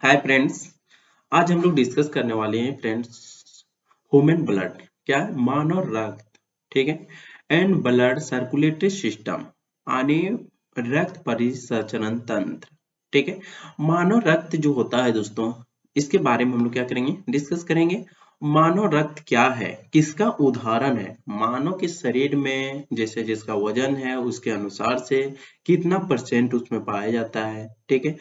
Hi friends. आज हम लोग डिस्कस करने वाले हैं फ्रेंड्स ह्यूमन ब्लड। क्या है? मानव रक्त। ठीक है। एंड ब्लड सर्कुलेटरी सिस्टम यानी रक्त परिसंचरण तंत्र। ठीक है। मानव रक्त जो होता है दोस्तों, इसके बारे में हम लोग क्या करेंगे, डिस्कस करेंगे। मानव रक्त क्या है, किसका उदाहरण है। मानव के शरीर में जैसे जिसका वजन है उसके अनुसार से कितना परसेंट उसमें पाया जाता है। ठीक है।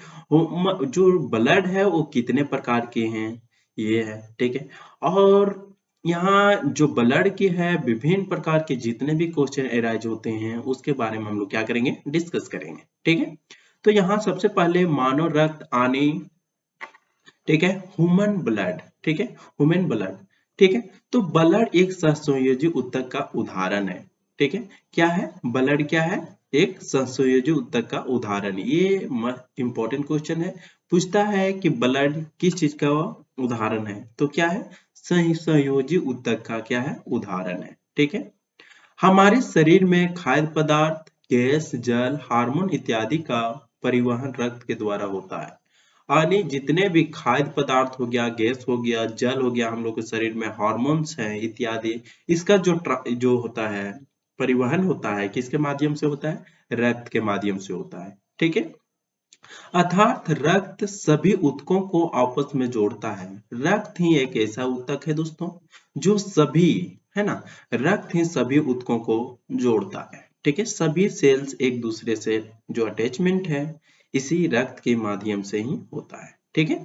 जो ब्लड है वो कितने प्रकार के हैं, ये है। ठीक है। और यहाँ जो ब्लड की है विभिन्न प्रकार के जितने भी क्वेश्चन एराइज होते हैं उसके बारे में हम लोग क्या करेंगे, डिस्कस करेंगे। ठीक है। तो यहाँ सबसे पहले मानव रक्त आने, ठीक है, ह्यूमन ब्लड। ठीक है, ह्यूमन ब्लड। ठीक है। तो ब्लड एक सहसंयोजी ऊतक का उदाहरण है। ठीक है। क्या है ब्लड, क्या है, एक सहसंयोजी ऊतक का उदाहरण। ये इंपॉर्टेंट क्वेश्चन है, पूछता है कि ब्लड किस चीज का उदाहरण है, तो क्या है, सहसंयोजी ऊतक का क्या है, उदाहरण है। ठीक है। हमारे शरीर में खाद्य पदार्थ, गैस, जल, हार्मोन इत्यादि का परिवहन रक्त के द्वारा होता है। यानी जितने भी खाद्य पदार्थ हो गया, गैस हो गया, जल हो गया, हम लोग के शरीर में हार्मोन्स हैं इत्यादि, इसका जो होता है परिवहन होता है, किसके माध्यम से होता है, रक्त के माध्यम से होता है। ठीक है। अर्थात रक्त सभी ऊतकों को आपस में जोड़ता है। रक्त ही एक ऐसा ऊतक है दोस्तों जो सभी, है ना, रक्त ही सभी ऊतकों को जोड़ता है। ठीक है। सभी सेल्स एक दूसरे से जो अटैचमेंट है इसी रक्त के माध्यम से ही होता है। ठीक है।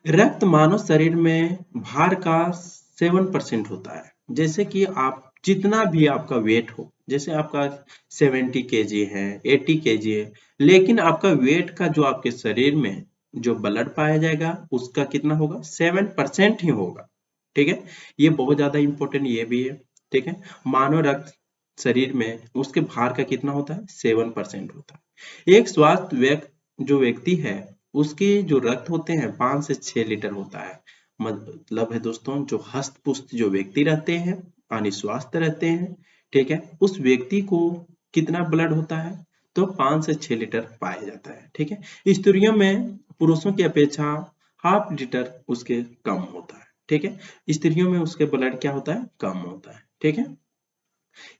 रक्त मानव शरीर में भार का 7% होता है। जैसे कि आप जितना भी आपका वेट हो, जैसे आपका 70 kg है, 80 kg है, लेकिन आपका वेट का जो आपके शरीर में जो ब्लड पाया जाएगा उसका कितना होगा, 7% ही होगा। ठीक है। ये बहुत ज्यादा इंपॉर्टेंट ये भी है। ठीक है। मानव रक्त शरीर में उसके भार का कितना होता है, 7% होता है। एक स्वस्थ जो व्यक्ति है उसके जो रक्त होते हैं 5 से 6 लीटर होता है। मतलब है दोस्तों, जो हष्ट पुष्ट जो व्यक्ति रहते हैं यानी स्वस्थ रहते हैं, ठीक है, उस व्यक्ति को कितना ब्लड होता है, तो 5 से 6 लीटर पाया जाता है। ठीक है। स्त्रियों में पुरुषों की अपेक्षा हाफ लीटर उसके कम होता है। ठीक है। स्त्रियों में उसके ब्लड क्या होता है, कम होता है। ठीक है।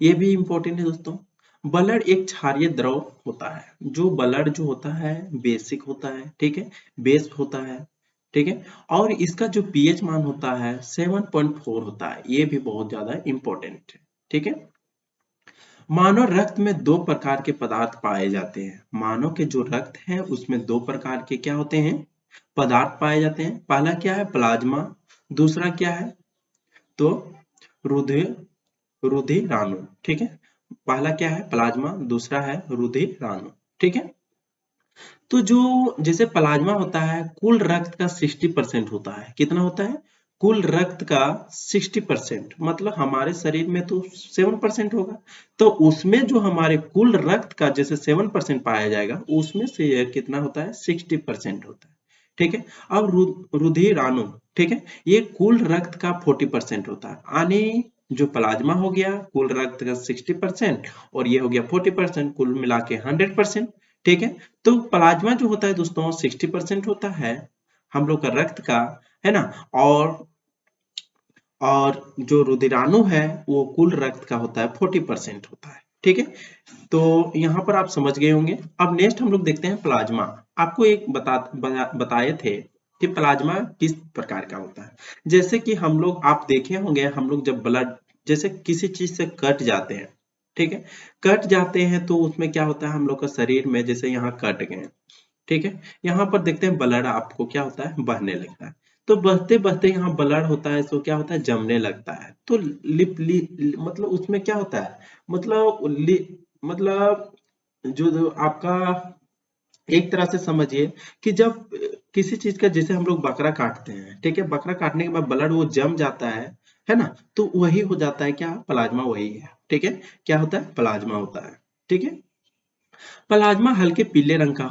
ये भी इंपॉर्टेंट है दोस्तों। ब्लड एक क्षारीय द्रव होता है। जो ब्लड जो होता है बेसिक होता है। ठीक है। बेस होता है। ठीक है। और इसका जो पीएच मान होता है 7.4 होता है। ये भी बहुत ज्यादा इंपॉर्टेंट है। ठीक है। मानव रक्त में दो प्रकार के पदार्थ पाए जाते हैं। मानव के जो रक्त है उसमें दो प्रकार के क्या होते हैं, पदार्थ पाए जाते हैं। पहला क्या है, प्लाज्मा। दूसरा क्या है, तो रुधिर, रुधिराणु। ठीक है। पहला क्या है, प्लाज्मा, दूसरा है रुधिराणु। ठीक है। तो जो जैसे प्लाज्मा होता है कुल रक्त का 60% होता है। कितना होता है, कुल रक्त का 60%, मतलब हमारे शरीर में तो 7% होगा, तो उसमें जो हमारे कुल रक्त का जैसे 7% पाया जाएगा उसमें से यह कितना होता है, 60% होता है। ठीक है। अब रुधिराणु, ठीक है, ये कुल रक्त का 40% होता है। यानी जो प्लाज्मा हो गया कुल रक्त का 60% और ये हो गया 40%, कुल मिला के 100%। ठीक है। तो प्लाज्मा जो होता है दोस्तों 60% होता है हम लोग का रक्त का, है ना, और जो रुधिराणु है वो कुल रक्त का होता है 40% होता है। ठीक है। तो यहाँ पर आप समझ गए होंगे। अब नेक्स्ट हम लोग देखते हैं प्लाज्मा। आपको एक बताए थे कि प्लाज्मा किस प्रकार का होता है। जैसे कि हम लोग, आप देखे होंगे, हम लोग जब ब्लड जैसे किसी चीज से कट जाते हैं, ठीक है, कट जाते हैं तो उसमें क्या होता है, हम लोग का शरीर में जैसे यहाँ कट गए, ठीक है, यहाँ पर देखते हैं ब्लड आपको क्या होता है, बहने लगता है। तो बहते बहते यहाँ ब्लड होता है तो क्या होता है, जमने लगता है। तो मतलब उसमें क्या होता है, मतलब जो आपका एक तरह से समझिए कि जब किसी चीज का, जैसे हम लोग बकरा काटते हैं, ठीक है, बकरा काटने के बाद ब्लड वो जम जाता है ना, तो वही हो जाता है क्या, प्लाज्मा वही है। ठीक है। क्या होता है, प्लाज्मा होता है। ठीक है। प्लाज्मा हल्के पीले रंग का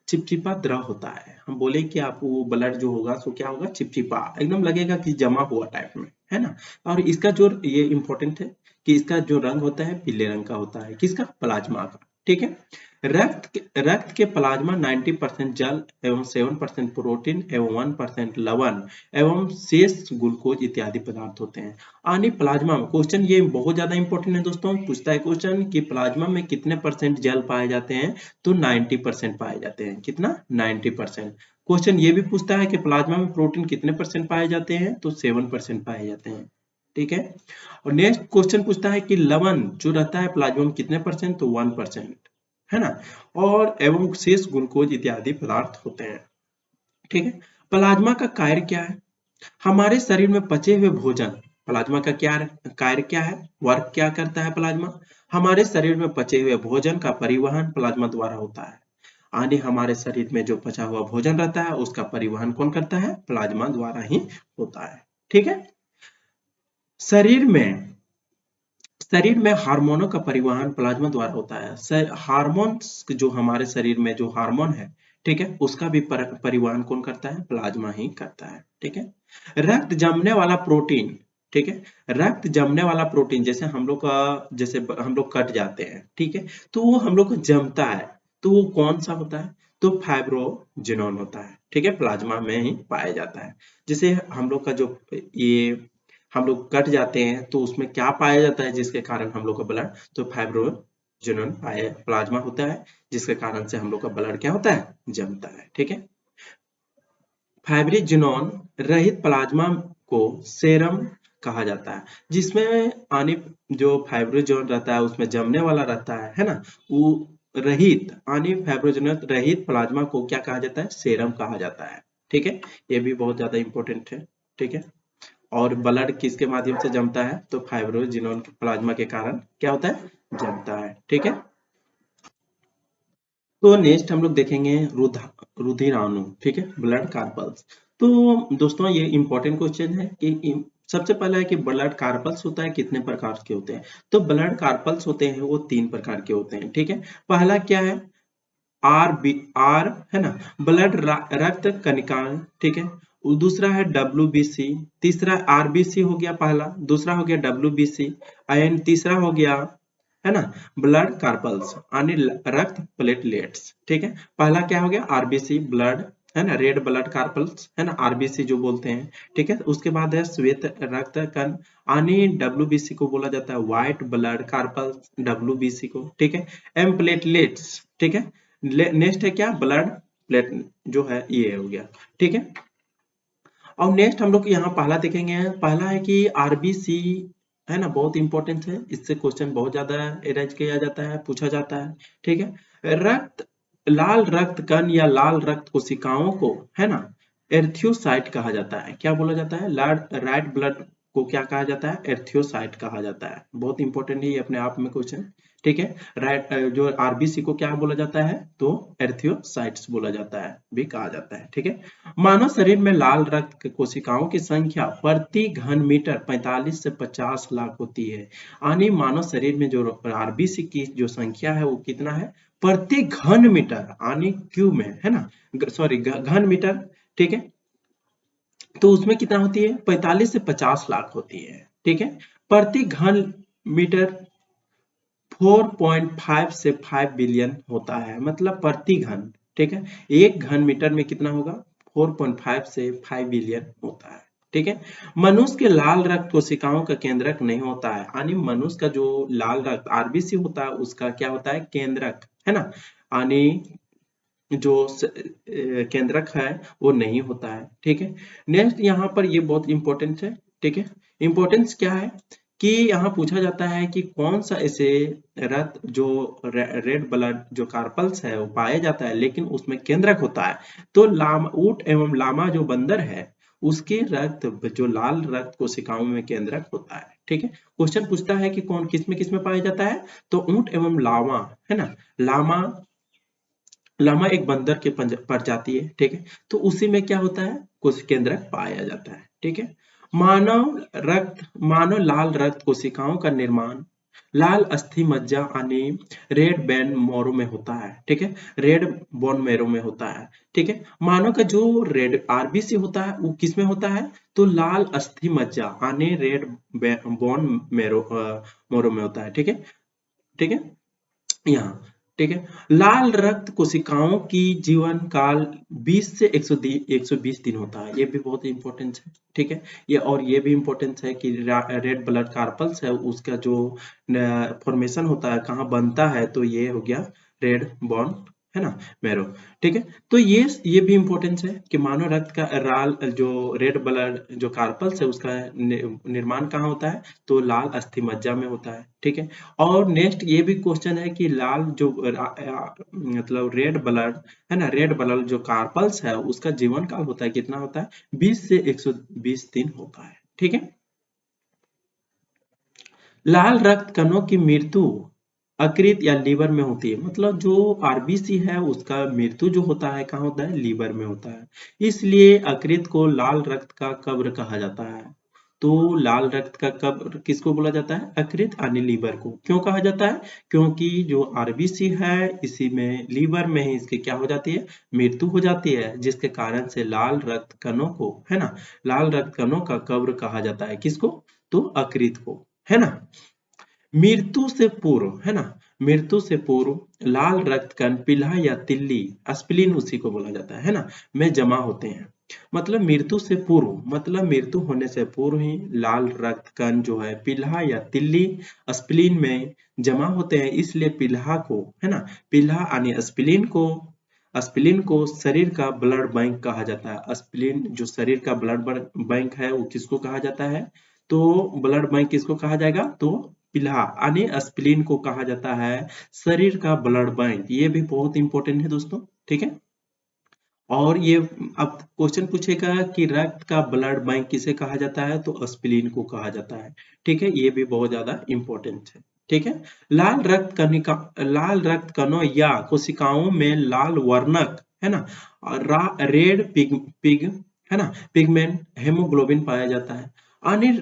चिपचिपा द्रव होता है। हम बोले कि आपको वो ब्लड जो होगा सो क्या होगा, चिपचिपा, एकदम लगेगा कि जमा हुआ टाइप में, है ना। और इसका जो ये इंपॉर्टेंट है कि इसका जो रंग होता है पीले रंग का होता है, किसका, प्लाज्मा का। ठीक है। रक्त के प्लाज्मा 90% जल एवं 7% प्रोटीन एवं 1% लवण एवं शेष ग्लूकोज इत्यादि पदार्थ होते हैं। यानी प्लाज्मा में क्वेश्चन ये बहुत ज्यादा इंपॉर्टेंट है दोस्तों, पूछता है क्वेश्चन कि प्लाज्मा में कितने परसेंट जल पाए जाते हैं, तो 90% पाए जाते हैं। कितना? 90%। क्वेश्चन ये भी पूछता है कि प्लाज्मा में प्रोटीन कितने परसेंट पाए जाते हैं, तो 7% पाए जाते हैं। ठीक है। और नेक्स्ट क्वेश्चन पूछता है कि लवण जो रहता है प्लाज्मा में कितने परसेंट, तो 1%, है ना। और एवं शेष ग्लूकोज इत्यादि पदार्थ होते हैं। ठीक है। प्लाज्मा का कार्य क्या है? हमारे शरीर में पचे हुए भोजन, प्लाज्मा का क्या कार्य क्या है, वर्क क्या करता है प्लाज्मा? हमारे शरीर में पचे हुए भोजन का परिवहन प्लाज्मा द्वारा होता है। यानी हमारे शरीर में जो पचा हुआ भोजन रहता है उसका परिवहन कौन करता है? प्लाज्मा द्वारा ही होता है। ठीक है। शरीर में शरीर में हार्मोनों का परिवहन प्लाज्मा द्वारा होता है। हार्मोन्स जो हमारे शरीर में जो हार्मोन है, ठीक है, उसका भी परिवहन कौन करता है? प्लाज्मा ही करता है। ठीक है। रक्त जमने वाला प्रोटीन, ठीक है, रक्त जमने वाला प्रोटीन जैसे हम लोग का, जैसे हम लोग कट जाते हैं, ठीक है, तो वो हम लोग को जमता है, तो वो कौन सा होता है? तो फाइब्रोजिनोन होता है। ठीक है, प्लाज्मा में ही पाया जाता है। जैसे हम लोग का जो ये हम लोग कट जाते हैं तो उसमें क्या पाया जाता है जिसके कारण हम लोग का ब्लड, तो फाइब्रोजिनोन प्लाज्मा होता है, जिसके कारण से हम लोग का ब्लड क्या होता है? जमता है। ठीक है। फाइब्रिजिनोन रहित प्लाज्मा को सेरम कहा जाता है, जिसमें आने जो फाइब्रिजिनोन रहता है उसमें जमने वाला रहता है ना, वो रहित आने फाइब्रिजिनोन रहित प्लाज्मा को क्या कहा जाता है? सेरम कहा जाता है। ठीक है, ये भी बहुत ज्यादा इंपॉर्टेंट है। ठीक है। और ब्लड किसके माध्यम से जमता है? तो फाइब्रोजिनोन प्लाज्मा के कारण क्या होता है? जमता है। ठीक है। तो नेक्स्ट हम लोग देखेंगे रुधिराणु, ठीक है, ब्लड कार्पल्स। तो दोस्तों ये इंपॉर्टेंट क्वेश्चन है कि सबसे पहला है कि ब्लड कार्पल्स होता है कितने प्रकार के होते हैं? तो ब्लड कार्पल्स होते हैं वो 3 प्रकार के होते हैं। ठीक है। पहला क्या है? आर है ना, ब्लड रक्त कणिकाएं, ठीक है। दूसरा है WBC, तीसरा RBC हो गया पहला, दूसरा हो गया WBC एंड तीसरा हो गया, है ना, ब्लड कार्पल्स यानी रक्त प्लेटलेट्स। ठीक है। पहला क्या हो गया? RBC ब्लड, है ना, रेड ब्लड कार्पल्स, है ना, RBC जो बोलते हैं। ठीक है। उसके बाद है श्वेत रक्त कण यानी WBC को बोला जाता है व्हाइट ब्लड कार्पल्स, WBC को। ठीक है। एम प्लेटलेट्स, ठीक है। नेक्स्ट है क्या? ब्लड प्लेट जो है ये हो गया। ठीक है। और नेक्स्ट हम लोग यहाँ पहला देखेंगे, पहला है कि RBC, है ना, बहुत इंपॉर्टेंट है, इससे क्वेश्चन बहुत ज्यादा अरेंज किया जाता है, पूछा जाता है। ठीक है। लाल रक्त कण या लाल रक्त कोशिकाओं को, है ना, एर्थ्योसाइट कहा जाता है। क्या बोला जाता है? राइट ब्लड को क्या कहा जाता है? एर्थ्योसाइट कहा जाता है। बहुत इंपॉर्टेंट है ये अपने आप में क्वेश्चन। ठीक है। राइट जो RBC को क्या बोला जाता है? तो एर्थ्योसाइट्स बोला जाता है, भी कहा जाता है। ठीक है। मानव शरीर में लाल रक्त कोशिकाओं की संख्या प्रति घन मीटर 45 से 50 लाख होती है। यानी मानव शरीर में जो RBC की जो संख्या है वो कितना है? प्रति घन मीटर यानी क्यू में, है ना, सॉरी घन मीटर। ठीक है। तो उसमें कितना होती है? 45 से 50 लाख होती है। ठीक है। प्रति घन मीटर 4.5 से 5 बिलियन होता है, मतलब प्रति घन। ठीक है। एक घन मीटर में कितना होगा? 4.5 से 5 बिलियन होता है। ठीक है। मनुष्य के लाल रक्त कोशिकाओं का केंद्रक नहीं होता है, यानी मनुष्य का जो लाल रक्त RBC होता है उसका क्या होता है? केंद्रक, है ना, यानी जो केंद्रक है वो नहीं होता है। ठीक है। नेक्स्ट यहाँ पर ये बहुत इंपॉर्टेंट है। ठीक है। इंपॉर्टेंस क्या है कि यहाँ पूछा जाता है कि कौन सा ऐसे रक्त जो रेड ब्लड जो कार्पल्स है वो पाया जाता है लेकिन उसमें केंद्रक होता है। तो ऊंट एवं लामा जो बंदर है उसके रक्त जो लाल रक्त कोशिकाओं में केंद्रक होता है। ठीक है। क्वेश्चन पूछता है कि कौन किस में पाया जाता है? तो ऊंट एवं लामा, है ना, लामा लामा एक बंदर के प्रजाति है। ठीक है। तो उसी में क्या होता है? कुछ केंद्रक पाया जाता है। ठीक है। मानव लाल रक्त कोशिकाओं का निर्माण लाल अस्थि मज्जा यानी रेड बेन मोरो में होता है। ठीक है। रेड बोन मेरो में होता है। ठीक है। मानव का जो रेड RBC होता है वो किस में होता है? तो लाल अस्थि मज्जा यानी रेड बोन मेरो मोरो में होता है। ठीक है। ठीक है। यहाँ ठीक है। लाल रक्त कोशिकाओं की जीवन काल 20 से 120 दिन होता है, ये भी बहुत इंपॉर्टेंट है। ठीक है, ये और ये भी इंपॉर्टेंट है कि रेड ब्लड कार्पल्स है उसका जो फॉर्मेशन होता है कहाँ बनता है, तो ये हो गया रेड बॉन, है ना, मेरो। ठीक है, तो ये भी इंपॉर्टेंस है कि मानव रक्त का लाल जो रेड ब्लड जो कार्पल्स है उसका निर्माण कहाँ होता है, तो लाल अस्थि मज्जा में होता है। ठीक है, और नेक्स्ट ये भी क्वेश्चन है कि लाल जो मतलब रेड ब्लड है ना, रेड ब्लड जो कार्पल्स है उसका जीवन काल होता है कितना होता है, 20 से 120 दिन होता है। ठीक है, लाल रक्त कणों की मृत्यु यकृत या लीवर में होती है, मतलब जो आरबीसी है उसका मृत्यु जो होता है कहाँ होता है, लीवर में होता है। इसलिए यकृत को लाल रक्त का कब्र कहा जाता है। तो लाल रक्त का कब्र किसको बोला जाता है, यकृत यानी लीवर को। क्यों कहा जाता है, क्योंकि जो आरबीसी है इसी में लीवर में ही इसकी क्या हो जाती है, मृत्यु हो जाती है, जिसके कारण से लाल रक्त कणों को, है ना, लाल रक्त कणों का कब्र कहा जाता है। किसको, तो यकृत को, है ना। मृत्यु से पूर्व, है ना, मृत्यु से पूर्व लाल रक्त कण पीला या तिल्ली, स्प्लीन उसी को बोला जाता है ना, में जमा होते हैं। मतलब मृत्यु से पूर्व, मतलब मृत्यु होने से पूर्व ही लाल रक्त कण जो है पीला या तिल्ली स्प्लीन में जमा होते हैं। इसलिए पीला को, है ना, पीला यानी स्प्लीन को शरीर का ब्लड बैंक कहा जाता है। स्प्लीन जो शरीर का ब्लड बैंक है वो किसको कहा जाता है, तो ब्लड बैंक किसको कहा जाएगा, तो पीला यानी स्प्लीन को कहा जाता है शरीर का ब्लड बैंक। ये भी बहुत इंपॉर्टेंट है दोस्तों। ठीक है, और ये अब क्वेश्चन पूछेगा कि रक्त का ब्लड बैंक किसे कहा जाता है, तो स्प्लीन को कहा जाता है। ठीक है, ये भी बहुत ज्यादा इंपॉर्टेंट है। ठीक है, लाल रक्त कणिका, लाल रक्त कणों या कोशिकाओं में लाल वर्णक, है ना, रेड पिग, है ना, पिगमेंट हेमोग्लोबिन पाया जाता है। अनिल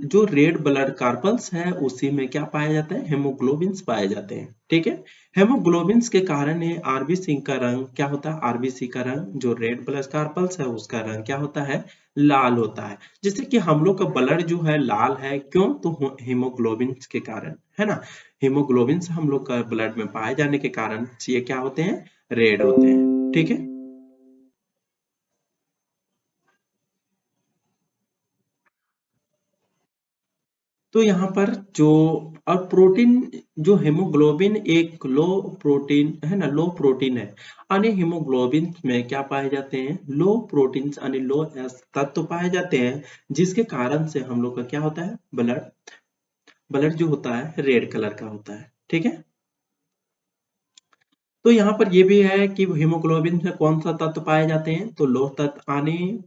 जो रेड ब्लड कार्पल्स है उसी में क्या पाया जाता है, हेमोग्लोबिन्स पाए जाते हैं। ठीक है, हेमोग्लोबिन्स के कारण ये आरबीसी का रंग क्या होता है, आरबीसी का रंग जो रेड ब्लड कार्पल्स है उसका रंग क्या होता है, लाल होता है। जैसे कि हम लोग का ब्लड जो है लाल है, क्यों, तो हीमोग्लोबिन्स के कारण, है ना, हीमोग्लोबिन्स हम लोग का ब्लड में पाए जाने के कारण ये क्या होते हैं, रेड होते हैं। ठीक है, तो यहाँ पर जो और प्रोटीन, जो हेमोग्लोबिन एक लो प्रोटीन है ना, लो प्रोटीन है। अन्य हीमोग्लोबिन में क्या पाए जाते हैं, लो प्रोटीन यानी लो तत्व पाए जाते हैं, जिसके कारण से हम लोग का क्या होता है, ब्लड, ब्लड जो होता है रेड कलर का होता है। ठीक है, तो यहाँ पर ये भी है कि हीमोग्लोबिन में कौन सा तत्व पाए जाते हैं, तो लोह तत्व आने,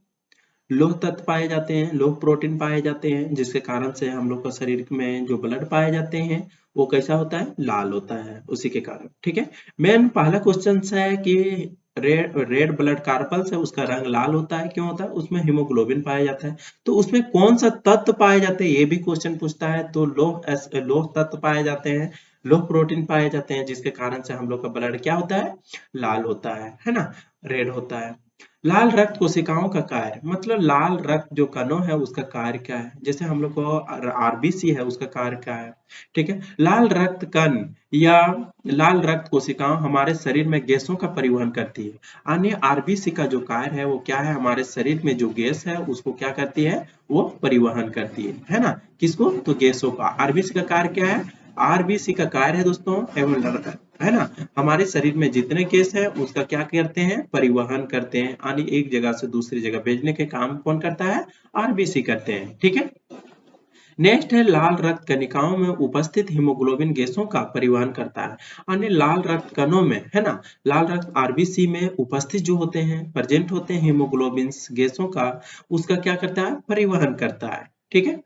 लोह तत्व पाए जाते हैं, लोह प्रोटीन पाए जाते हैं, जिसके कारण से हम लोग का शरीर में जो ब्लड पाए जाते हैं वो कैसा होता है, लाल होता है उसी के कारण। ठीक है, मेन पहला क्वेश्चन है कि रेड रेड ब्लड कार्पल्स है उसका रंग लाल होता है, क्यों होता है, उसमें हीमोग्लोबिन पाया जाता है। तो उसमें कौन सा तत्व पाए जाते हैं ये भी क्वेश्चन पूछता है, तो लोह तत्व पाए जाते हैं, लोह प्रोटीन पाए जाते हैं, जिसके कारण से हम लोग का ब्लड क्या होता है, लाल होता है ना, रेड होता है। लाल रक्त कोशिकाओं का कार्य, मतलब लाल रक्त जो कणों है उसका कार्य क्या है, जैसे हम लोग को आरबीसी है उसका कार्य क्या है। ठीक है, लाल रक्त कण या लाल रक्त कोशिकाओं हमारे शरीर में गैसों का परिवहन करती है। अन्य आरबीसी का जो कार्य है वो क्या है, हमारे शरीर में जो गैस है उसको क्या करती है, वो परिवहन करती है ना, किसको, तो गैसों का। आरबीसी का कार्य क्या है, आरबीसी का कार्य है दोस्तों है ना, हमारे शरीर में जितने केस है उसका क्या करते हैं, परिवहन करते हैं, यानी एक जगह से दूसरी जगह भेजने के काम कौन करता है, आरबीसी करते हैं। ठीक है, नेक्स्ट है लाल रक्त कणिकाओं में उपस्थित हीमोग्लोबिन गैसों का परिवहन करता है। अन्य लाल रक्त कणों में, है ना, लाल रक्त आरबीसी में उपस्थित जो होते हैं, प्रेजेंट होते हैं हीमोग्लोबिन गैसों का, उसका क्या करता है, परिवहन करता है। ठीक है,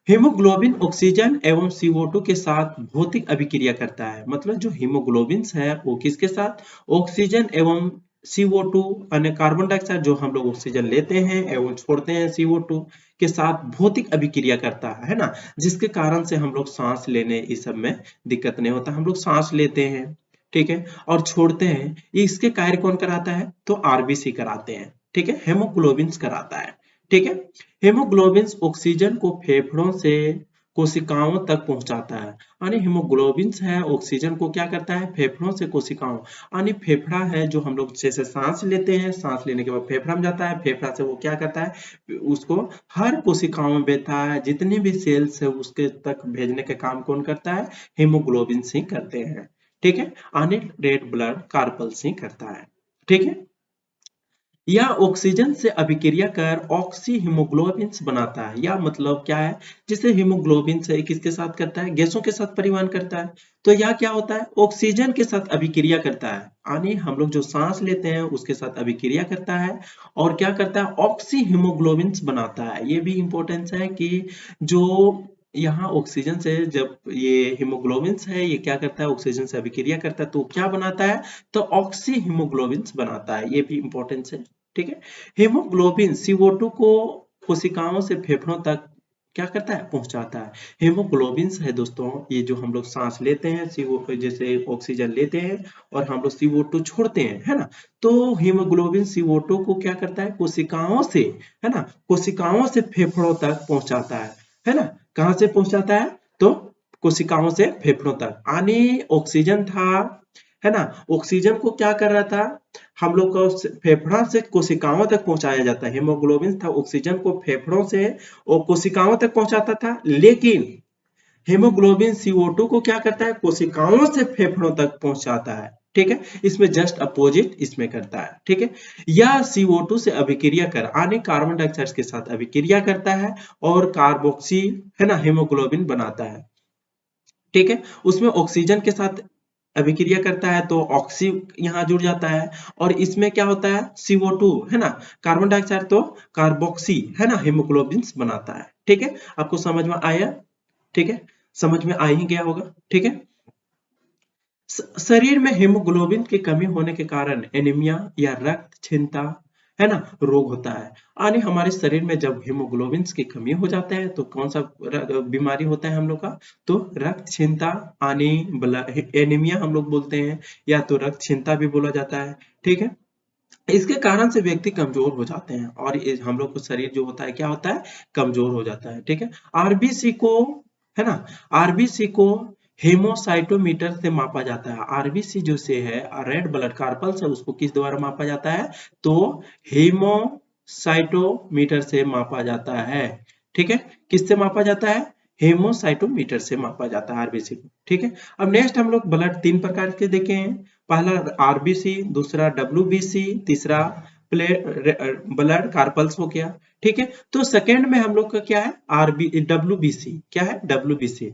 हीमोग्लोबिन ऑक्सीजन एवं CO2 के साथ भौतिक अभिक्रिया करता है, मतलब जो हीमोग्लोबिन है वो किसके साथ, ऑक्सीजन एवं CO2 अन्य कार्बन डाइऑक्साइड जो हम लोग ऑक्सीजन लेते हैं एवं छोड़ते हैं CO2 के साथ भौतिक अभिक्रिया करता है ना, जिसके कारण से हम लोग सांस लेने इस सब में दिक्कत नहीं होता, हम लोग सांस लेते हैं, ठीक है, और छोड़ते हैं, इसके कार्य कौन कराता है, तो आरबीसी कराते हैं। ठीक है, हेमोग्लोबिन कराता है। ठीक है, हेमोग्लोबिन ऑक्सीजन को फेफड़ों से कोशिकाओं तक पहुंचाता है। यानी हीमोग्लोबिन है ऑक्सीजन को क्या करता है, फेफड़ों से कोशिकाओं, यानी फेफड़ा है जो हम लोग जैसे सांस लेते हैं, सांस लेने के बाद फेफड़ा में जाता है, फेफड़ा से वो क्या करता है, उसको हर कोशिकाओं में भेजता है, जितने भी सेल्स है उसके तक भेजने का काम कौन करता है, हीमोग्लोबिन ही करते हैं। ठीक है, यानी रेड ब्लड कार्पल्स ही करता है। ठीक है, या ऑक्सीजन से अभिक्रिया कर ऑक्सी हीमोग्लोबिन बनाता है। या मतलब क्या है, जिसे हीमोग्लोबिन से किसके साथ करता है, गैसों के साथ परिवहन करता है। तो यह क्या होता है, ऑक्सीजन के साथ अभिक्रिया करता है, यानी हम लोग जो सांस लेते हैं उसके साथ अभिक्रिया करता है और क्या करता है, ऑक्सी हीमोग्लोबिन बनाता है। ये भी इंपॉर्टेंस है कि जो यहाँ ऑक्सीजन से जब ये हीमोग्लोबिन है ये क्या करता है, ऑक्सीजन से अभिक्रिया करता है तो क्या बनाता है, तो ऑक्सी हीमोग्लोबिन बनाता है। ये भी इंपॉर्टेंस है। ठीक है, हीमोग्लोबिन CO2 को कोशिकाओं से फेफड़ों तक क्या करता है, पहुंचाता है। हीमोग्लोबिन है दोस्तों, ये जो हम लोग सांस लेते हैं, CO जैसे ऑक्सीजन लेते हैं और हम लोग CO2 छोड़ते हैं, है ना, तो हीमोग्लोबिन CO2 को क्या करता है, कोशिकाओं से, है ना, कोशिकाओं से फेफड़ों तक पहुंचाता है ना, कहां से पहुंचाता है, तो कोशिकाओं से फेफड़ों तक। यानी ऑक्सीजन था, है ना, ऑक्सीजन को क्या कर रहा था, हम लोग को फेफड़ा से कोशिकाओं तक पहुंचाया जाता है। हीमोग्लोबिन था, ऑक्सीजन को फेफड़ों से और कोशिकाओं तक पहुंचाता था, लेकिन हीमोग्लोबिन CO2 को क्या करता है, कोशिकाओं से फेफड़ों तक पहुंचाता है। ठीक है, इसमें जस्ट अपोजिट इसमें करता है। ठीक है, या CO2 से अभिक्रिया कर आने कार्बन डाइऑक्साइड के साथ अभिक्रिया करता है और कार्बोक्सी, है ना, हीमोग्लोबिन बनाता है। ठीक है, उसमें ऑक्सीजन के साथ अभिक्रिया करता है तो ऑक्सी यहाँ जुड़ जाता है और इसमें क्या होता है, CO2, है ना, कार्बन डाइऑक्साइड तो कार्बोक्सी, है ना, हीमोग्लोबिन बनाता है। ठीक है, आपको समझ में आया, ठीक है, समझ में आ ही गया होगा। ठीक है, शरीर में हीमोग्लोबिन की कमी होने के कारण एनीमिया या रक्त क्षीणता, है ना, रोग होता है। यानी हमारे शरीर में जब हीमोग्लोबिन की कमी हो जाता है तो कौन सा बीमारी होता है हम लोग का, तो रक्त क्षीणता, यानी एनीमिया हम लोग बोलते हैं, या तो रक्त क्षीणता भी बोला जाता है। ठीक है, इसके कारण से व्यक्ति कमजोर हो जाते हैं और हम लोग को शरीर जो होता है क्या होता है, कमजोर हो जाता है। ठीक है, आरबीसी को, है ना, आरबीसी को हेमोसाइटोमीटर से मापा जाता है। आरबीसी जो से है, रेड ब्लड कार्पल्स है, उसको किस द्वारा मापा जाता है, तो हेमोसाइटोमीटर से मापा जाता है। ठीक है, किससे मापा जाता है, हेमोसाइटोमीटर से मापा जाता है आरबीसी को। ठीक है, अब नेक्स्ट हम लोग ब्लड 3 प्रकार के देखे हैं। पहला आरबीसी, दूसरा डब्ल्यूबीसी, तीसरा ब्लड कार्पल्स हो गया। ठीक है, तो सेकेंड में हम लोग का क्या है, डब्ल्यूबीसी, क्या है, डब्ल्यूबीसी,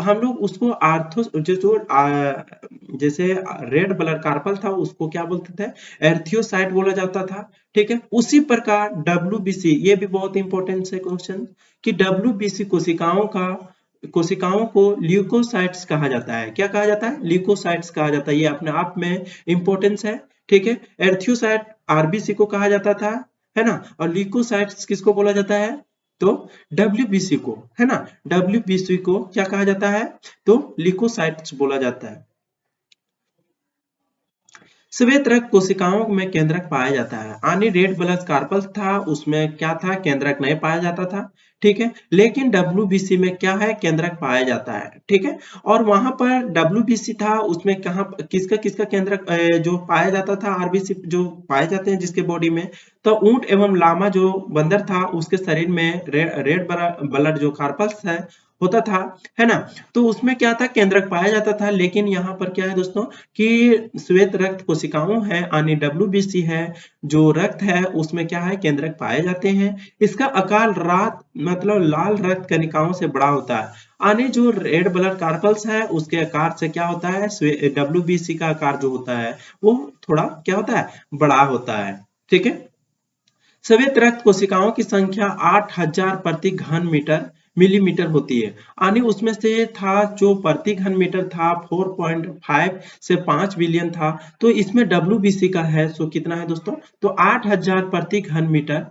हम लोग उसको आर्थो जैसे रेड ब्लड कार्पल था उसको क्या बोलते थे, एर्थियोसाइट बोला जाता था। ठीक है, उसी प्रकार डब्ल्यूबीसी, ये भी बहुत इंपॉर्टेंट है क्वेश्चन, कि डब्ल्यूबीसी कोशिकाओं को ल्यूकोसाइट्स कहा जाता है। क्या कहा जाता है, ल्यूकोसाइट्स कहा जाता है, ये अपने आप में इंपॉर्टेंस है। ठीक है, एर्थियोसाइट आरबीसी को कहा जाता था, है ना, और ल्यूकोसाइट्स किसको बोला जाता है, तो डब्ल्यूबीसी को, है ना, डब्ल्यूबीसी को क्या कहा जाता है, तो ल्यूकोसाइट्स बोला जाता है। श्वेत रक्त कोशिकाओं में केंद्रक पाया जाता है। यानी रेड ब्लड कार्पल्स था, उसमें क्या था, केंद्रक नहीं पाया जाता था। ठीक है, लेकिन डब्ल्यूबीसी में क्या है, केंद्रक पाया जाता है। ठीक है, और वहां पर डब्ल्यूबीसी था, उसमें कहाँ किसका किसका केंद्रक जो पाया जाता था, आरबीसी जो पाए जाते हैं जिसके बॉडी में, तो ऊंट एवं लामा जो बंदर था उसके शरीर में रेड ब्लड जो कार्पल्स है होता था, है ना, तो उसमें क्या था, केंद्रक पाया जाता था। लेकिन यहाँ पर क्या है दोस्तों, कि श्वेत रक्त कोशिकाओं है, यानी डब्ल्यूबीसी है, जो रक्त है उसमें क्या है, केंद्रक पाए जाते हैं। इसका आकार रात मतलब लाल रक्त कणिकाओं से बड़ा होता है। यानी जो रेड ब्लड कार्पल्स है उसके आकार से क्या होता है, डब्ल्यूबीसी का आकार जो होता है वो थोड़ा क्या होता है, बड़ा होता है। ठीक है, श्वेत रक्त कोशिकाओं की संख्या 8000 प्रति घन मीटर मिलीमीटर होती है। यानी उसमें से था जो प्रति घन मीटर था 4.5 से 5 बिलियन था, तो इसमें डब्ल्यूबीसी का है सो कितना है दोस्तों, तो 8000 प्रति घन मीटर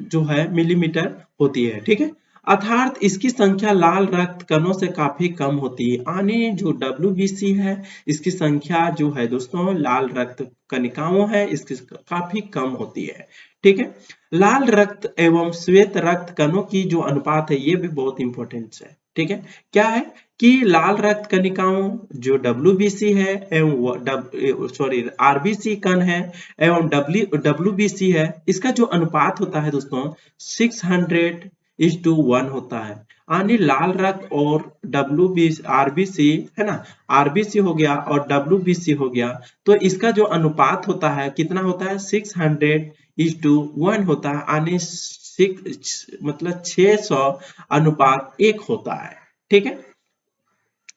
जो है मिलीमीटर होती है। ठीक है, अर्थात इसकी संख्या लाल रक्त कणों से काफी कम होती है। यानी जो डब्ल्यूबीसी है इसकी संख्या जो है दोस्तों लाल रक्त कणिकाओं है इसकी काफी कम होती है। ठीक है, लाल रक्त एवं श्वेत रक्त कणों की जो अनुपात है ये भी बहुत इंपॉर्टेंट है। ठीक है, क्या है कि लाल रक्त कणिकाओं जो WBC है एवं सॉरी RBC कण है एवं WBC है, इसका जो अनुपात होता है दोस्तों 600:1 होता है। यानी लाल रक्त और RBC है ना, RBC हो गया और WBC हो गया, तो इसका जो अनुपात होता है कितना होता है 600:1 होता है, यानी मतलब 600:1 होता है। ठीक है,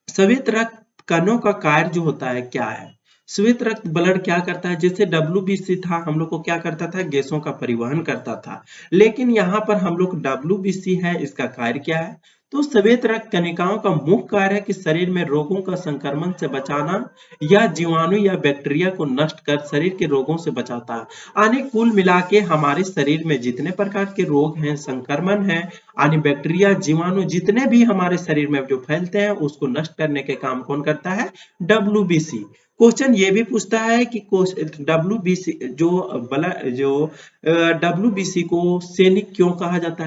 श्वेत रक्त कणों का कार्य जो होता है क्या है, श्वेत रक्त ब्लड क्या करता है, जैसे WBC था हम लोग को क्या करता था, गैसों का परिवहन करता था, लेकिन यहाँ पर हम लोग WBC है, इसका कार्य क्या है, तो श्वेत रक्त कणिकाओं का मुख्य कार्य है कि शरीर में रोगों का संक्रमण से बचाना या जीवाणु या बैक्टीरिया को नष्ट कर शरीर के रोगों से बचाता है। यानी कुल मिला के हमारे शरीर में जितने प्रकार के रोग हैं, संक्रमण है, यानी बैक्टीरिया, जीवाणु जितने भी हमारे शरीर में जो फैलते हैं उसको नष्ट करने के काम कौन करता है, WBC। क्वेश्चन ये भी पूछता है कि WBC जो WBC को सैनिक क्यों कहा जाता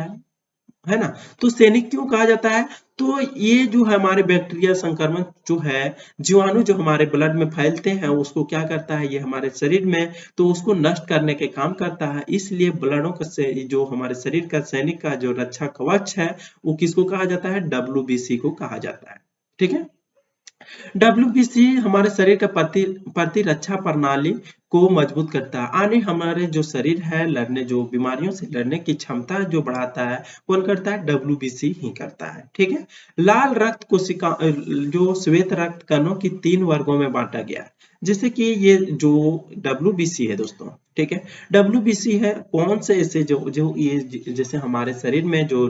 है ना, तो सैनिक क्यों कहा जाता है, तो ये जो है हमारे बैक्टीरिया संक्रमण जो है, जीवाणु जो हमारे ब्लड में फैलते हैं उसको क्या करता है, ये हमारे शरीर में, तो उसको नष्ट करने के काम करता है। इसलिए ब्लडों का से जो हमारे शरीर का सैनिक का जो रक्षा कवच है वो किसको कहा जाता है, WBC को कहा जाता है। ठीक है, WBC हमारे शरीर का प्रतिरक्षा प्रणाली को मजबूत करता है, यानी हमारे जो शरीर है लड़ने, जो बीमारियों से लड़ने की क्षमता जो बढ़ाता है, कौन करता है, WBC ही करता है। ठीक है, लाल रक्त कोशिका जो श्वेत रक्त कणों की 3 वर्गों में बांटा गया है, जैसे कि ये जो WBC है दोस्तों, ठीक है, WBC है कौन से ऐसे जो जो ये जैसे हमारे शरीर में जो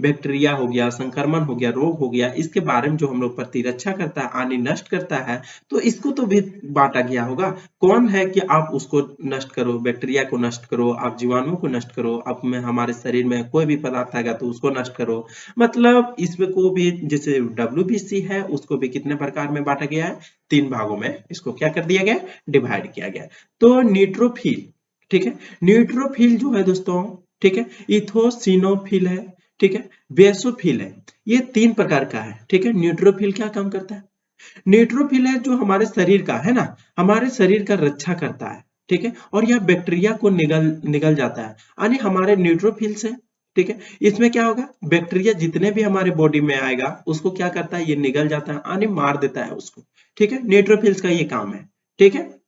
बैक्टीरिया हो गया, संक्रमण हो गया, रोग हो गया, इसके बारे में जो हम लोग प्रतिरक्षा करता है, यानी नष्ट करता है, तो इसको तो भी बांटा गया होगा, कौन है कि आप उसको नष्ट करो, बैक्टीरिया को नष्ट करो, आप जीवाणुओं को नष्ट करो, आप में हमारे शरीर में कोई भी पदार्थ आएगा तो उसको नष्ट करो, मतलब इसमें को भी जैसे WBC है उसको भी कितने प्रकार में बांटा गया है, 3 भागों में इसको क्या कर दिया गया, डिवाइड किया गया। तो न्यूट्रोफिल, ठीक है, न्यूट्रोफिल जो है दोस्तों, ठीक है, इथोसिनोफिल है, ठीक है, बेसोफिल है, ये 3 प्रकार का है। ठीक है, न्यूट्रोफिल क्या काम करता है, न्यूट्रोफिल है जो हमारे शरीर का है ना, हमारे शरीर का रक्षा करता है, ठीक है, और यह बैक्टीरिया को निगल जाता है, यानी हमारे न्यूट्रोफिल से, ठीक है, इसमें क्या होगा, बैक्टीरिया जितने भी हमारे बॉडी में आएगा उसको क्या करता है, ये निगल जाता है, यानी मार देता है उसको। ठीक है, न्यूट्रोफिल्स का ये काम है। ठीक है,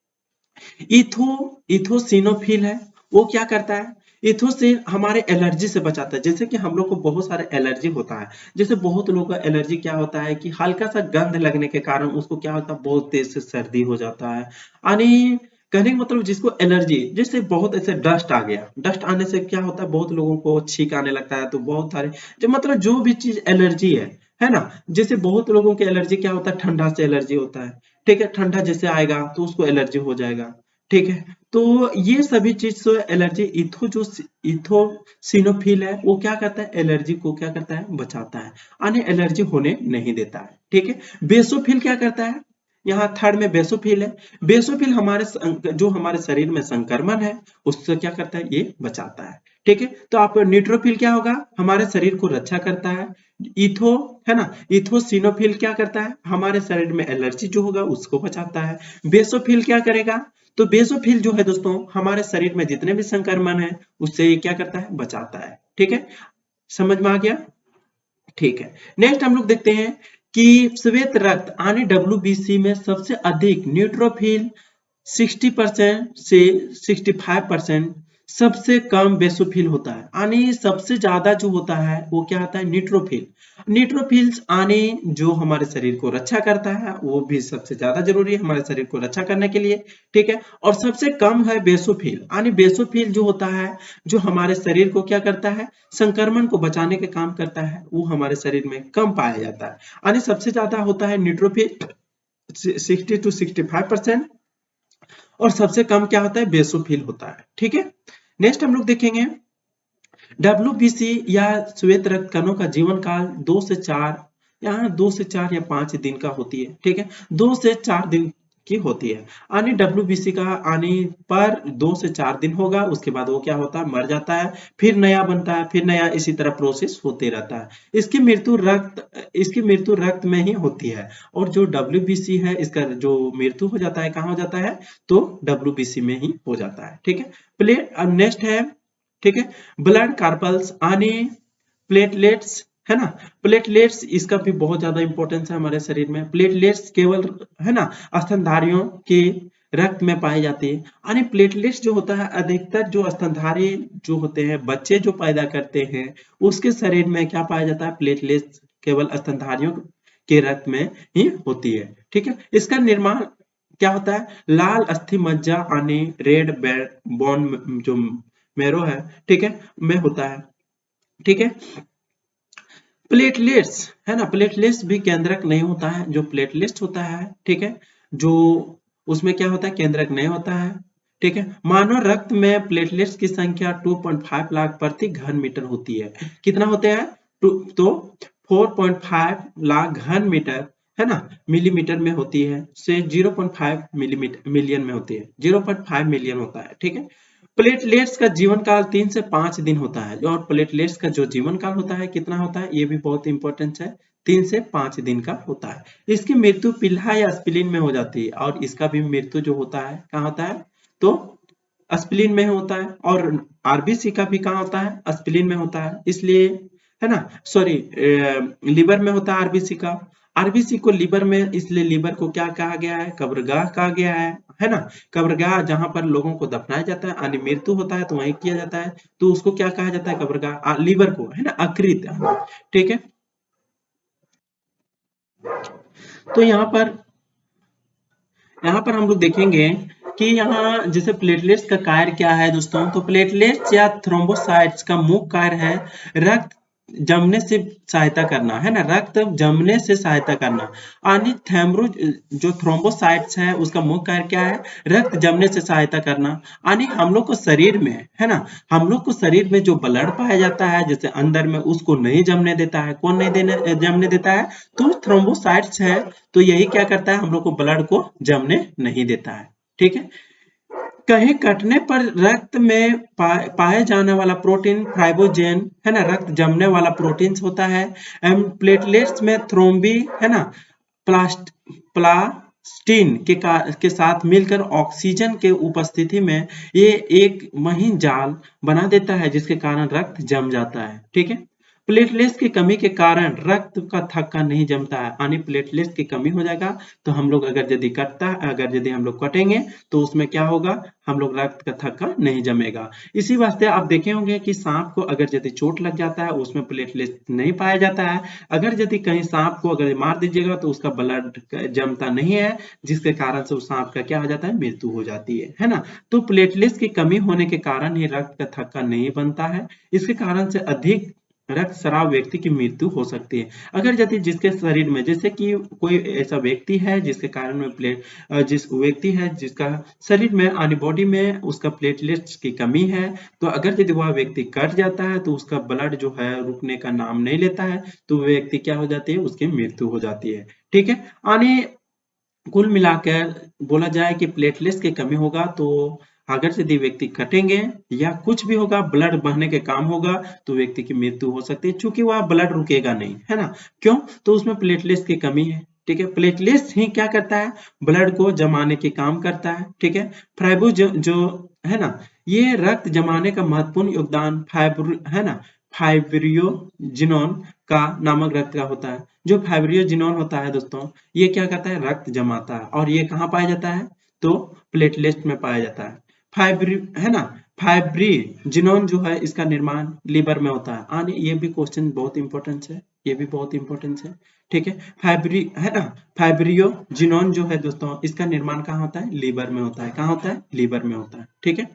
इथोसिनोफिल है, वो क्या करता है, इथोसिन हमारे एलर्जी से बचाता है, जैसे कि हम लोग को बहुत सारे एलर्जी होता है, जैसे बहुत लोगों का एलर्जी क्या होता है कि हल्का सा गंध लगने के कारण उसको क्या होता है, बहुत तेज से सर्दी हो जाता है, यानी कहने का मतलब जिसको एलर्जी, जैसे बहुत ऐसे डस्ट आ गया, डस्ट आने से क्या होता है, बहुत लोगों को छींक आने लगता है, तो बहुत सारे जो मतलब जो भी चीज एलर्जी है ना, जैसे बहुत लोगों की एलर्जी क्या होता है, ठंडा से एलर्जी होता है, ठीक है, ठंडा जैसे आएगा तो उसको एलर्जी हो जाएगा। ठीक है, तो ये सभी चीज से एलर्जी, इथोसिनोफिल है वो क्या करता है, एलर्जी को क्या करता है, बचाता है, यानी एलर्जी होने नहीं देता है। ठीक है, बेसोफिल क्या करता है, यहाँ थर्ड में बेसोफिल है, बेसोफिल जो हमारे शरीर में संक्रमण है उससे क्या करता है, ये बचाता है। ठीक है, तो आप न्यूट्रोफिल क्या होगा, हमारे शरीर को रक्षा करता है, इथो है ना, इथोसिनोफिल क्या करता है, हमारे शरीर में एलर्जी जो होगा उसको बचाता है। बेसोफिल क्या करेगा, तो बेसोफिल जो है दोस्तों हमारे शरीर में जितने भी संक्रमण है उससे ये क्या करता है, बचाता है। ठीक है, समझ में आ गया। ठीक है, नेक्स्ट हम लोग देखते हैं कि श्वेत रक्त यानी WBC में सबसे अधिक न्यूट्रोफिल 60% से 65%, सबसे कम बेसोफिल होता है, यानी सबसे ज्यादा जो होता है वो क्या होता है, न्यूट्रोफिल। न्यूट्रोफिल्स आने जो हमारे शरीर को रक्षा करता है वो भी सबसे ज्यादा जरूरी है हमारे शरीर को रक्षा करने के लिए। ठीक है, और सबसे कम है बेसोफिल, यानी बेसोफिल जो होता है जो हमारे शरीर को क्या करता है, संक्रमण को बचाने के काम करता है, वो हमारे शरीर में कम पाया जाता है, यानी सबसे ज्यादा होता है न्यूट्रोफिल 60 to 65%, और सबसे कम क्या होता है, बेसोफिल होता है। ठीक है, नेक्स्ट हम लोग देखेंगे WBC या श्वेत रक्त कणों का जीवन काल 2 से 4, यहाँ 2 से 4 या 5 दिन का होती है। ठीक है, 2 से 4 दिन की होती है। यानी डब्ल्यूबीसी का आने पर 2 से 4 दिन होगा, उसके बाद वो क्या होता है, मर जाता है, फिर नया बनता है, फिर नया, इसी तरह प्रोसेस होते रहता है। इसकी मृत्यु रक्त में ही होती है। और जो डब्ल्यूबीसी है, इसका जो मृत्यु हो जाता है, कहाँ हो जाता है, तो डब्ल्यूबीसी में ही हो जाता है। ठीक है, प्लेट नेक्स्ट है, ठीक है, ब्लड कार्पल्स आने प्लेटलेट्स, है ना। प्लेटलेट्स इसका भी बहुत ज्यादा इंपॉर्टेंस है हमारे शरीर में। प्लेटलेट्स केवल, है ना, स्तनधारियों के रक्त में पाई जाती है। यानी प्लेटलेट्स जो होता है, अधिकतर जो स्तनधारी जो होते हैं, बच्चे जो पैदा करते हैं, उसके शरीर में क्या पाया जाता है, प्लेटलेट्स केवल स्तनधारियों के रक्त में ही होती है। ठीक है, इसका निर्माण क्या होता है, लाल अस्थि मज्जा यानी रेड बोन जो मेरो है, ठीक है, में होता है। ठीक है, प्लेटलेट्स, है ना, प्लेटलेट्स भी केंद्रक नहीं होता है। जो प्लेटलेट्स होता है, ठीक है, जो उसमें क्या होता है, केंद्रक नहीं होता है। ठीक है, मानव रक्त में प्लेटलेट्स की संख्या 2.5 लाख प्रति घन मीटर होती है। कितना होते हैं, तो 4.5 लाख घन मीटर, है ना, मिलीमीटर में होती है, से 0.5 मिलीमीटर मिलियन में होती है, 0.5 मिलियन होता है। ठीक है, प्लेटलेट्स का जीवन काल 3 से 5 दिन होता है। और प्लेटलेट्स का जो जीवन काल होता है कितना होता है, ये भी बहुत इंपॉर्टेंट है, 3 से 5 दिन का होता है। इसकी मृत्यु पिल्हा या स्प्लीन में हो जाती है। और इसका भी मृत्यु जो होता है कहाँ होता है, तो स्प्लीन में होता है। और आरबीसी का भी कहाँ होता है, स्प्लीन में होता है, इसलिए, है ना, सॉरी, लिवर में होता है आरबीसी का। आरबीसी को लिवर में, इसलिए लिवर को क्या कहा गया है, कब्रगाह कहा गया है ना। कब्रगाह जहां पर लोगों को दफनाया जाता है, यानी मृत्यु होता है तो वहीं किया जाता है, तो उसको क्या कहा जाता है, कब्रगाह। लिवर को, है ना, अकृत। ठीक है, तो यहाँ पर हम लोग देखेंगे कि यहाँ जैसे प्लेटलेट्स का कार्य क्या है दोस्तों, तो प्लेटलेट्स या थ्रोम्बोसाइट्स का मुख्य कार्य है रक्त जमने से सहायता करना, है ना, रक्त जमने से सहायता करना। यानी थैम्ब्रो जो थ्रोम्बोसाइट्स है, उसका मुख्य कार्य क्या है, रक्त जमने से सहायता करना। यानी हम लोग को शरीर में, है ना, हम लोग को शरीर में जो ब्लड पाया जाता है, जैसे अंदर में, उसको नहीं जमने देता है। कौन नहीं देने जमने देता है, तो थ्रोम्बोसाइट्स है। तो यही क्या करता है, हम लोग को ब्लड को जमने नहीं देता है। ठीक है, कहीं कटने पर रक्त में पाए जाने वाला प्रोटीन फाइब्रोजेन, है ना, रक्त जमने वाला प्रोटीन होता है। एंड प्लेटलेट्स में थ्रोम्बी, है ना, प्लास्ट प्लास्टिन के साथ मिलकर ऑक्सीजन के उपस्थिति में ये एक महीन जाल बना देता है, जिसके कारण रक्त जम जाता है। ठीक है, प्लेटलेट्स की कमी के कारण रक्त का थक्का नहीं जमता है। यानी प्लेटलेट्स की कमी हो जाएगा, तो हम लोग अगर यदि हम लोग कटेंगे, तो उसमें क्या होगा, हम लोग रक्त का थक्का नहीं जमेगा। इसी वास्ते आप देखे होंगे कि सांप को अगर यदि चोट लग जाता है, उसमें प्लेटलेट्स नहीं पाया जाता है। अगर यदि कहीं सांप को अगर मार दीजिएगा, तो उसका ब्लड जमता नहीं है, जिसके कारण से उस सांप का क्या हो जाता है, मृत्यु हो जाती है ना। तो प्लेटलेट्स की कमी होने के कारण ही रक्त का थक्का नहीं बनता है। इसके कारण से अधिक रक्तस्राव व्यक्ति की मृत्यु हो सकती है। अगर यदि जिसके शरीर में, जैसे कि कोई ऐसा व्यक्ति है जिसके कारण में जिस व्यक्ति है जिसका शरीर में, यानी बॉडी में, उसका प्लेटलेट्स की कमी है, तो अगर यदि वह व्यक्ति कट जाता है, तो उसका ब्लड जो है रुकने का नाम नहीं लेता है, तो वो व्यक्ति क्या हो जाती है, उसकी मृत्यु हो जाती है। ठीक है, यानी कुल मिलाकर बोला जाए कि प्लेटलेट्स की कमी होगा, तो अगर यदि व्यक्ति कटेंगे या कुछ भी होगा, ब्लड बहने के काम होगा, तो व्यक्ति की मृत्यु हो सकती है, क्योंकि वह ब्लड रुकेगा नहीं, है ना। क्यों, तो उसमें प्लेटलेट्स की कमी है। ठीक है, प्लेटलेट्स ही क्या करता है, ब्लड को जमाने के काम करता है। ठीक है, फाइब्रो जो है ना, ये रक्त जमाने का महत्वपूर्ण योगदान फाइब्रो, है ना, फाइब्रियोजिनोन का नामक रक्त का होता है। जो फाइब्रियोजिनोन होता है दोस्तों, ये क्या करता है, रक्त जमाता है। और ये कहाँ पाया जाता है, तो प्लेटलेट्स में पाया जाता है। फाइब्रि है ना, फाइब्रिजिनोन जो है, इसका निर्माण लीवर में होता है। आने ये भी क्वेश्चन बहुत इंपॉर्टेंट है, ये भी बहुत इंपॉर्टेंट है। ठीक है, फाइब्रि है ना, फाइब्रियोजिनोन जो है दोस्तों, इसका निर्माण कहाँ होता है, लीवर में होता है। कहाँ होता है, लीवर में होता है। ठीक है,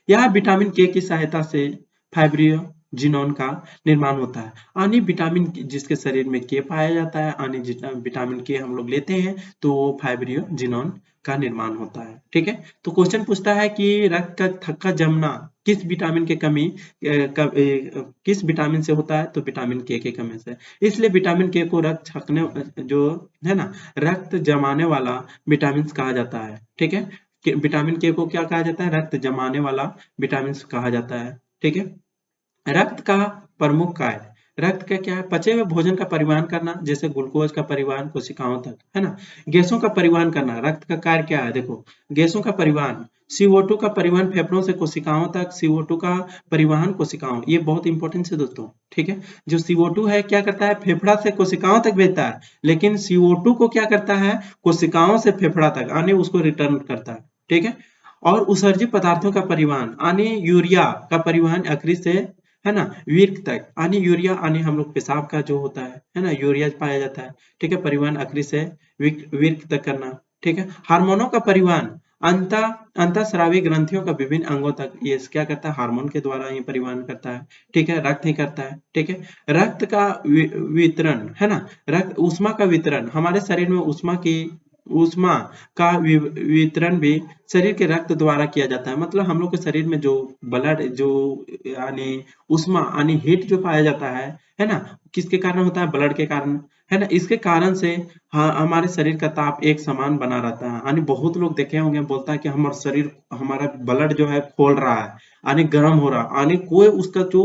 यह विटामिन के की सहायता से फाइब्रियोजिनोन का निर्माण होता है। अन्य विटामिन जिसके शरीर में के पाया जाता है, अन्य विटामिन के हम लोग लेते हैं, तो फाइब्रियोजिनोन का निर्माण होता है। ठीक है, तो क्वेश्चन पूछता है कि रक्त का थक्का जमना किस विटामिन की कमी किस विटामिन से होता है? तो विटामिन के की कमी से। इसलिए विटामिन के को रक्त छकने जो है ना, रक्त जमाने वाला विटामिन कहा जाता है। ठीक है, विटामिन के को क्या कहा जाता है? रक्त जमाने वाला विटामिन कहा जाता है। ठीक है, रक्त का प्रमुख कार्य, रक्त का क्या है? पचे हुए भोजन का परिवहन करना, जैसे ग्लूकोज का परिवहन कोशिकाओं तक, है ना। गैसों का परिवहन करना, रक्त का कार्य क्या है? देखो, गैसों का परिवहन, CO2 का परिवहन फेफड़ों से कोशिकाओं तक, CO2 का परिवहन कोशिकाओं, ये बहुत इंपॉर्टेंट है दोस्तों। ठीक है, जो CO2 है क्या करता है? फेफड़ा से कोशिकाओं तक भेजता है, लेकिन CO2 को क्या करता है? कोशिकाओं से फेफड़ा तक आने उसको रिटर्न करता है। ठीक है, और उत्सर्जित पदार्थों का परिवहन, यानी यूरिया का परिवहन यकृत से, है ना, वीर्य तक, यानी यूरिया यानी हम लोग पेशाब का जो होता है ना, यूरिया पाया जाता है। ठीक है, परिवहन यकृत से वीर्य तक करना। ठीक है, हार्मोनों का परिवहन, अंत अंतःस्रावी ग्रंथियों का विभिन्न अंगों तक, ये क्या करता है? हार्मोन के द्वारा ही परिवहन करता है। ठीक है, रक्त ही करता है। ठीक है, रक्त का वितरण, है ना, रक्त ऊष्मा का वितरण, हमारे शरीर में ऊष्मा का वितरण भी शरीर के रक्त द्वारा किया जाता है। मतलब हम लोग के शरीर में जो ब्लड जो यानी ऊष्मा यानी हीट जो पाया जाता है ना, किसके कारण होता है? ब्लड के कारण, है ना। इसके कारण से हाँ, हमारे शरीर का ताप एक समान बना रहता है। यानी बहुत लोग देखे होंगे, बोलता है कि हमारा शरीर, हमारा ब्लड जो है खोल रहा है, यानी गर्म हो रहा है, यानी कोई उसका जो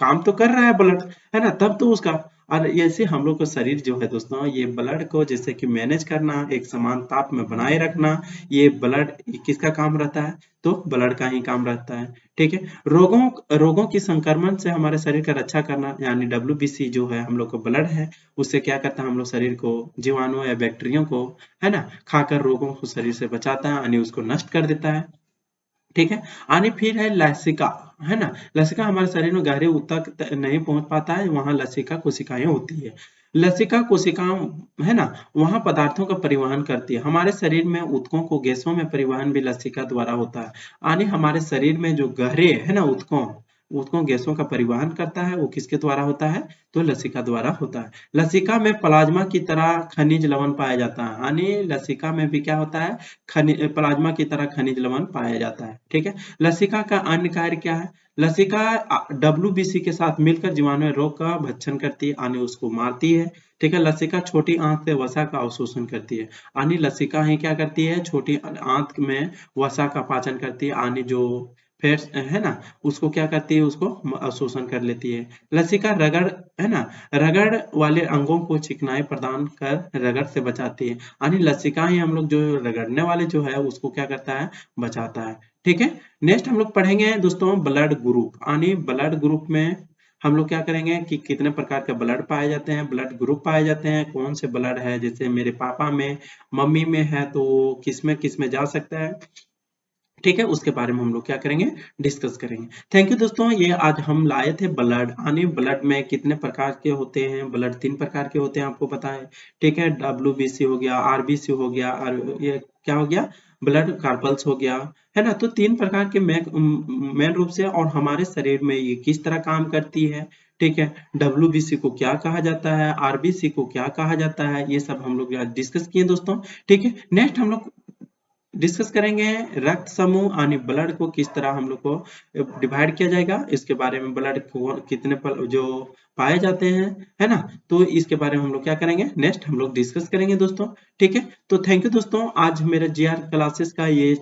काम तो कर रहा है ब्लड, है ना, तब तो उसका। और ऐसे हम लोग का शरीर जो है दोस्तों, ये ब्लड को जैसे कि मैनेज करना, एक समान ताप में बनाए रखना, ये ब्लड किसका काम रहता है? तो ब्लड का ही काम रहता है। ठीक है, रोगों रोगों की संक्रमण से हमारे शरीर का रक्षा करना, यानी WBC जो है हम लोग का ब्लड है, उससे क्या करता है? हम लोग शरीर को जीवाणु या बैक्टीरिया को, है ना, खाकर रोगों को शरीर से बचाता है, यानी उसको नष्ट कर देता है। ठीक है, आने फिर है लसिका, है ना। लसिका हमारे शरीर में गहरे तक नहीं पहुंच पाता है, वहां लसिका कोशिकाएं होती है। लसिका कोशिकाओं, है ना, वहां पदार्थों का परिवहन करती है। हमारे शरीर में ऊतकों को गैसों में परिवहन भी लसिका द्वारा होता है। यानी हमारे शरीर में जो गहरे, है ना, ऊतकों ऊतकों गैसों का परिवहन करता है, वो किसके द्वारा होता है? तो लसिका द्वारा होता है। लसिका में प्लाज्मा की तरह खनिज लवण पाया जाता है, यानी लसिका में भी क्या होता है? प्लाज्मा की तरह खनिज लवण पाया जाता है। ठीक है, लसिका का अन्य कार्य क्या है? लसिका WBC के साथ मिलकर जीवाणु रोग का भक्षण करती है, यानी उसको मारती है। ठीक है, लसिका छोटी आंत से वसा का अवशोषण करती है, यानी लसिका ही क्या करती है? छोटी आंत में वसा का पाचन करती है, यानी जो फैट्स है ना, उसको क्या करती है? उसको अवशोषण कर लेती है। लसिका रगड़, है ना, रगड़ वाले अंगों को चिकनाई प्रदान कर रगड़ से बचाती है, यानी लसिका ही हम लोग जो रगड़ने वाले जो है उसको क्या करता है? बचाता है। ठीक है, नेक्स्ट हम लोग पढ़ेंगे दोस्तों ब्लड ग्रुप, यानी ब्लड ग्रुप में हम लोग क्या करेंगे कि कितने प्रकार के ब्लड पाए जाते हैं, ब्लड ग्रुप पाए जाते हैं, कौन से ब्लड है, जैसे मेरे पापा में, मम्मी में है, तो किस में जा सकता है। ठीक है, उसके बारे में हम लोग क्या करेंगे? डिस्कस करेंगे। थैंक यू दोस्तों, ये आज हम लाए थे ब्लड, यानी ब्लड में कितने प्रकार के होते हैं? ब्लड 3 प्रकार के होते हैं, आपको पता है। ठीक है, WBC हो गया, RBC हो गया, और ये क्या हो गया? ब्लड कार्पल्स हो गया, है ना। तो 3 प्रकार के मेन रूप से, और हमारे शरीर में ये किस तरह काम करती है। ठीक है, WBC को क्या कहा जाता है, RBC को क्या कहा जाता है, ये सब हम लोग आज डिस्कस किए दोस्तों। ठीक है, नेक्स्ट हम लोग डिस्कस करेंगे रक्त समूह यानी ब्लड को किस तरह हम लोग को डिवाइड किया जाएगा, इसके बारे में, ब्लड को कितने जो पाए जाते हैं, है ना। तो इसके बारे में हम लोग क्या करेंगे? नेक्स्ट हम लोग डिस्कस करेंगे दोस्तों। ठीक है, तो थैंक यू दोस्तों, आज मेरा GR क्लासेस का ये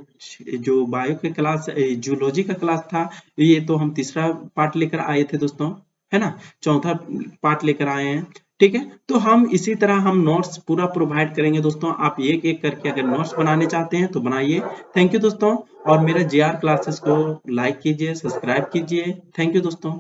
जो बायो के क्लास, जूलॉजी का क्लास था, ये तो हम तीसरा पार्ट लेकर आए थे दोस्तों, है ना, चौथा पार्ट लेकर आए हैं। ठीक है, तो हम इसी तरह हम नोट्स पूरा प्रोवाइड करेंगे दोस्तों, आप एक एक करके अगर नोट्स बनाने चाहते हैं तो बनाइए। थैंक यू दोस्तों, और मेरे GR क्लासेस को लाइक कीजिए, सब्सक्राइब कीजिए। थैंक यू दोस्तों।